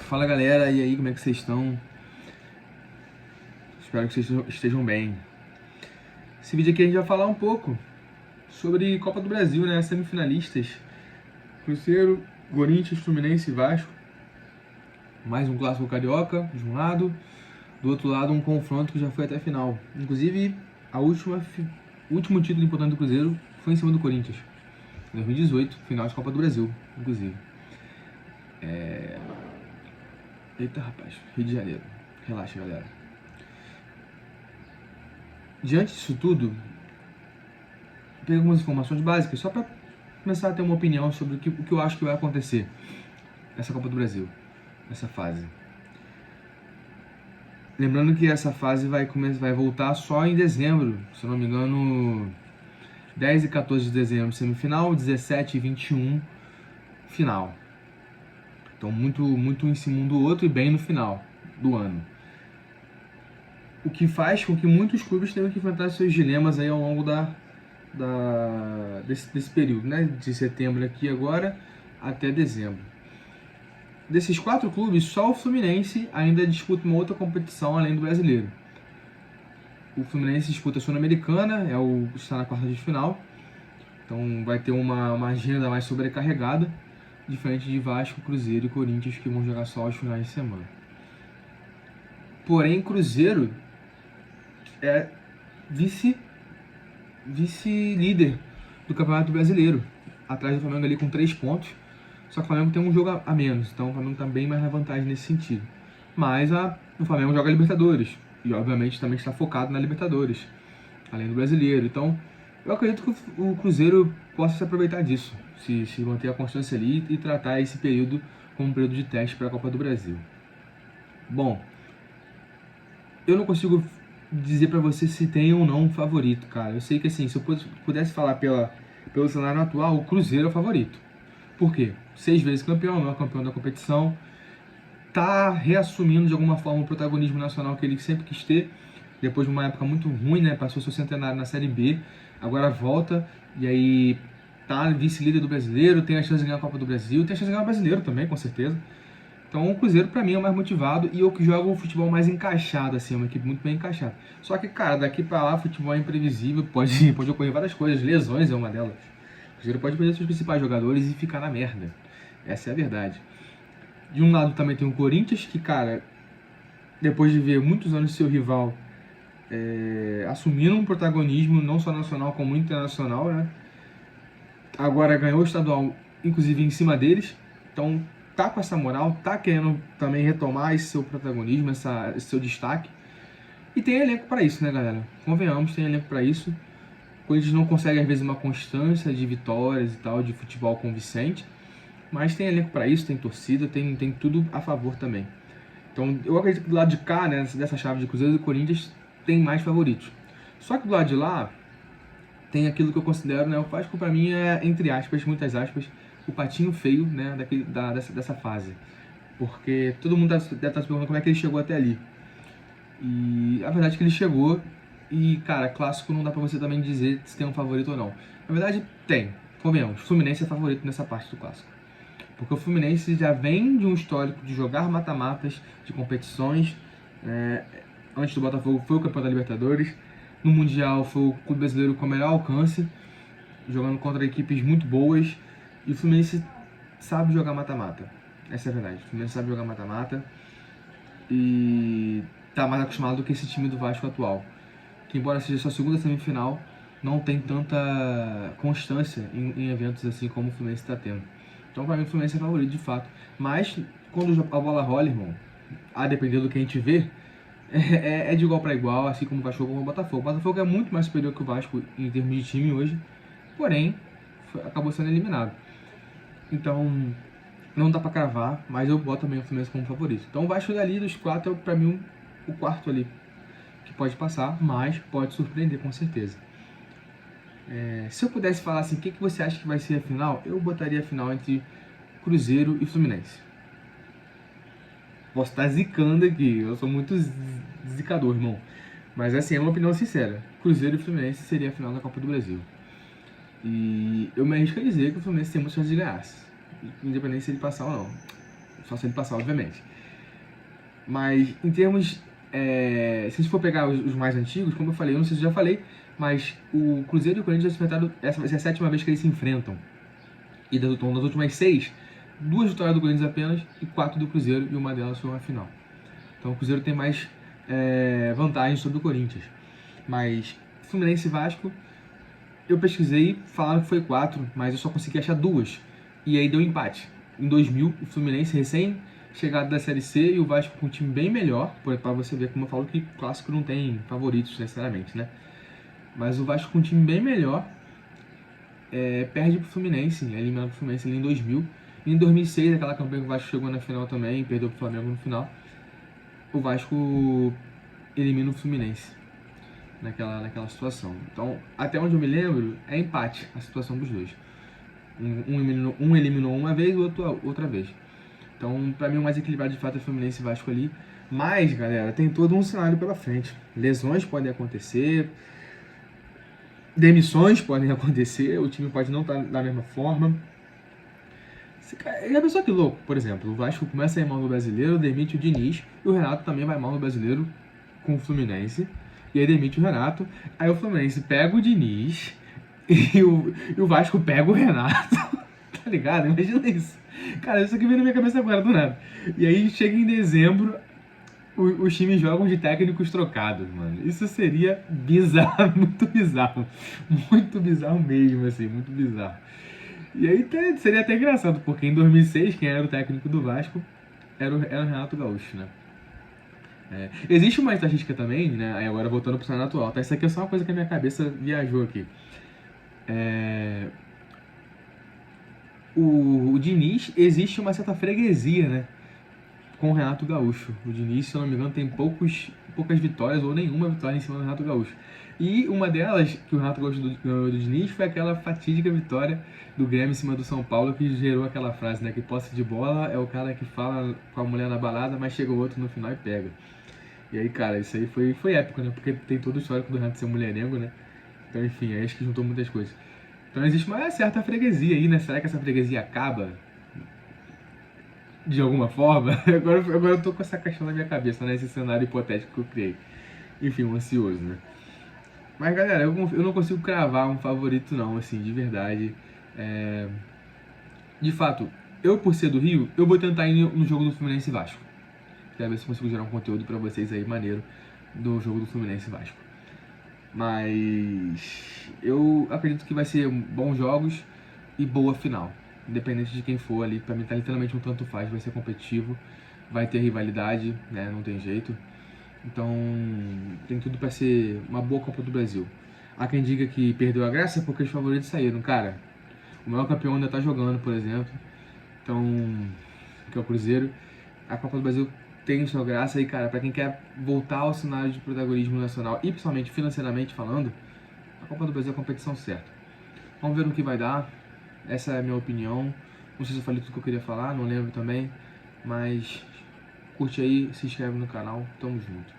Fala galera, e aí, como é que vocês estão? Espero que vocês estejam bem. Esse vídeo aqui a gente vai falar um pouco sobre Copa do Brasil, né? Semifinalistas: Cruzeiro, Corinthians, Fluminense e Vasco. Mais um clássico carioca de um lado, do outro lado um confronto que já foi até a final. Inclusive, o último título importante do Cruzeiro foi em cima do Corinthians, em 2018, final de Copa do Brasil, inclusive. Eita rapaz, Rio de Janeiro. Relaxa, galera. Diante disso tudo, peguei algumas informações básicas só para começar a ter uma opinião sobre o que eu acho que vai acontecer nessa Copa do Brasil, nessa fase. Lembrando que essa fase vai voltar só em dezembro, se eu não me engano, 10 e 14 de dezembro semifinal, 17 e 21 final. Então muito em cima um do outro e bem no final do ano. O que faz com que muitos clubes tenham que enfrentar seus dilemas aí ao longo desse período, né? De setembro aqui agora até dezembro. Desses 4 clubes, só o Fluminense ainda disputa uma outra competição além do brasileiro. O Fluminense disputa a Sul-Americana, está na quarta de final, então vai ter uma agenda mais sobrecarregada, diferente de Vasco, Cruzeiro e Corinthians, que vão jogar só aos finais de semana. Porém, Cruzeiro é vice-líder do Campeonato Brasileiro, atrás do Flamengo ali com 3 pontos. Só que o Flamengo tem um jogo a menos, então o Flamengo está bem mais na vantagem nesse sentido. Mas o Flamengo joga Libertadores, e obviamente também está focado na Libertadores, além do Brasileiro. Então eu acredito que o Cruzeiro possa se aproveitar disso, se manter a constância ali e tratar esse período como um período de teste para a Copa do Brasil. Bom, eu não consigo dizer para você se tem ou não um favorito, cara. Eu sei que assim, se eu pudesse falar pelo cenário atual, o Cruzeiro é o favorito. Por quê? 6 vezes campeão, maior campeão da competição, tá reassumindo de alguma forma o protagonismo nacional que ele sempre quis ter, depois de uma época muito ruim, né? Passou seu centenário na Série B, agora volta e aí tá vice-líder do brasileiro, tem a chance de ganhar a Copa do Brasil, tem a chance de ganhar o brasileiro também, com certeza. Então o Cruzeiro pra mim é o mais motivado e o que joga o futebol mais encaixado, assim, é uma equipe muito bem encaixada. Só que, cara, daqui pra lá o futebol é imprevisível, pode ocorrer várias coisas, lesões é uma delas. O Cruzeiro pode perder seus principais jogadores e ficar na merda. Essa é a verdade. De um lado também tem o Corinthians, que, cara, depois de ver muitos anos seu rival assumindo um protagonismo não só nacional como internacional, né? Agora ganhou o estadual, inclusive em cima deles. Então tá com essa moral, tá querendo também retomar esse seu protagonismo, esse seu destaque. E tem elenco para isso, né, galera? Convenhamos, tem elenco para isso. O Corinthians não consegue, às vezes, uma constância de vitórias e tal, de futebol convincente. Mas tem elenco para isso, tem torcida, tem tudo a favor também. Então eu acredito que do lado de cá, né, dessa chave de Cruzeiro e Corinthians, tem mais favoritos. Só que do lado de lá, tem aquilo que eu considero, né, o Vasco para mim é, entre aspas, muitas aspas, o patinho feio, né, dessa fase. Porque todo mundo deve estar se perguntando como é que ele chegou até ali. E a verdade é que ele chegou e, cara, clássico não dá pra você também dizer se tem um favorito ou não. Na verdade, tem. Convenhamos, o Fluminense é favorito nessa parte do clássico. Porque o Fluminense já vem de um histórico de jogar mata-matas de competições. Antes do Botafogo foi o campeão da Libertadores. No Mundial foi o clube brasileiro com o melhor alcance, jogando contra equipes muito boas. E o Fluminense sabe jogar mata-mata. Essa é a verdade. O Fluminense sabe jogar mata-mata e tá mais acostumado do que esse time do Vasco atual, que embora seja sua segunda semifinal, não tem tanta constância em eventos assim como o Fluminense está tendo. Então, para mim, o Fluminense é favorito de fato. Mas, quando a bola rola, irmão, a depender do que a gente vê, é de igual para igual, assim como o Vasco como o Botafogo. O Botafogo é muito mais superior que o Vasco em termos de time hoje, porém, acabou sendo eliminado. Então, não dá para cravar, mas eu boto também o Fluminense como favorito. Então, o Vasco dali dos 4 é, para mim, o quarto ali, que pode passar, mas pode surpreender com certeza. Se eu pudesse falar assim, o que você acha que vai ser a final, eu botaria a final entre Cruzeiro e Fluminense. Posso estar zicando aqui, eu sou muito zicador, irmão. Mas assim, é uma opinião sincera. Cruzeiro e Fluminense seria a final da Copa do Brasil. E eu me arrisco a dizer que o Fluminense tem muita chance de ganhar, independente se ele passar ou não. Só se ele passar, obviamente. Mas em termos, se a gente for pegar os mais antigos, como eu falei, eu não sei se eu já falei, mas o Cruzeiro e o Corinthians já se enfrentaram, essa vai ser a 7ª vez que eles se enfrentam. E das últimas 6, 2 vitórias do Corinthians apenas e 4 do Cruzeiro, e uma delas foi uma final. Então o Cruzeiro tem mais vantagem sobre o Corinthians. Mas Fluminense e Vasco, eu pesquisei, falaram que foi 4, mas eu só consegui achar 2. E aí deu empate. Em 2000, o Fluminense recém-chegado da Série C e o Vasco com um time bem melhor, para você ver como eu falo que clássico não tem favoritos necessariamente, né? Mas o Vasco com um time bem melhor perde pro Fluminense, eliminado pro Fluminense ali em 2000. E em 2006, aquela campanha que o Vasco chegou na final também, perdeu pro Flamengo no final, o Vasco elimina o Fluminense naquela situação. Então, até onde eu me lembro, é empate a situação dos dois. Um eliminou uma vez, o outro outra vez. Então, pra mim, o mais equilibrado de fato é Fluminense e Vasco ali. Mas, galera, tem todo um cenário pela frente. Lesões podem acontecer, demissões podem acontecer, o time pode não estar da mesma forma. E a pessoa que louco, por exemplo, o Vasco começa a ir mal no Brasileiro, demite o Diniz, e o Renato também vai mal no Brasileiro com o Fluminense, e aí demite o Renato, aí o Fluminense pega o Diniz, e o Vasco pega o Renato, tá ligado? Imagina isso. Cara, isso aqui veio na minha cabeça agora, do nada. E aí chega em dezembro, os times jogam de técnicos trocados, mano. Isso seria bizarro, muito bizarro. Muito bizarro mesmo, assim, muito bizarro. E aí seria até engraçado, porque em 2006, quem era o técnico do Vasco era o Renato Gaúcho, né? Existe uma estatística também, né? Aí agora voltando pro cenário atual, tá? Isso aqui é só uma coisa que a minha cabeça viajou aqui. O Diniz, existe uma certa freguesia, né? Com o Renato Gaúcho. O Diniz, se eu não me engano, tem poucas vitórias ou nenhuma vitória em cima do Renato Gaúcho. E uma delas, que o Renato Gaúcho ganhou do Diniz, foi aquela fatídica vitória do Grêmio em cima do São Paulo, que gerou aquela frase, né? Que posse de bola é o cara que fala com a mulher na balada, mas chega o outro no final e pega. E aí, cara, isso aí foi épico, né? Porque tem todo o histórico do Renato ser mulherengo, né? Então, enfim, aí acho que juntou muitas coisas. Então existe uma certa freguesia aí, né? Será que essa freguesia acaba? De alguma forma? Agora eu tô com essa questão na minha cabeça, né? Esse cenário hipotético que eu criei. Enfim, um ansioso, né? Mas, galera, eu não consigo cravar um favorito, não, assim, de verdade. De fato, eu, por ser do Rio, eu vou tentar ir no jogo do Fluminense e Vasco. Quero ver se consigo gerar um conteúdo pra vocês aí, maneiro, do jogo do Fluminense e Vasco. Mas eu acredito que vai ser bons jogos e boa final. Independente de quem for ali, pra mim tá literalmente um tanto faz, vai ser competitivo, vai ter rivalidade, né, não tem jeito. Então, tem tudo pra ser uma boa Copa do Brasil. Há quem diga que perdeu a graça porque os favoritos saíram. Cara, o maior campeão ainda tá jogando, por exemplo. Então, que é o Cruzeiro. A Copa do Brasil tem sua graça e, cara, pra quem quer voltar ao cenário de protagonismo nacional e principalmente financeiramente falando, a Copa do Brasil é a competição certa. Vamos ver no que vai dar. Essa é a minha opinião. Não sei se eu falei tudo que eu queria falar, não lembro também. Mas curte aí, se inscreve no canal. Tamo junto.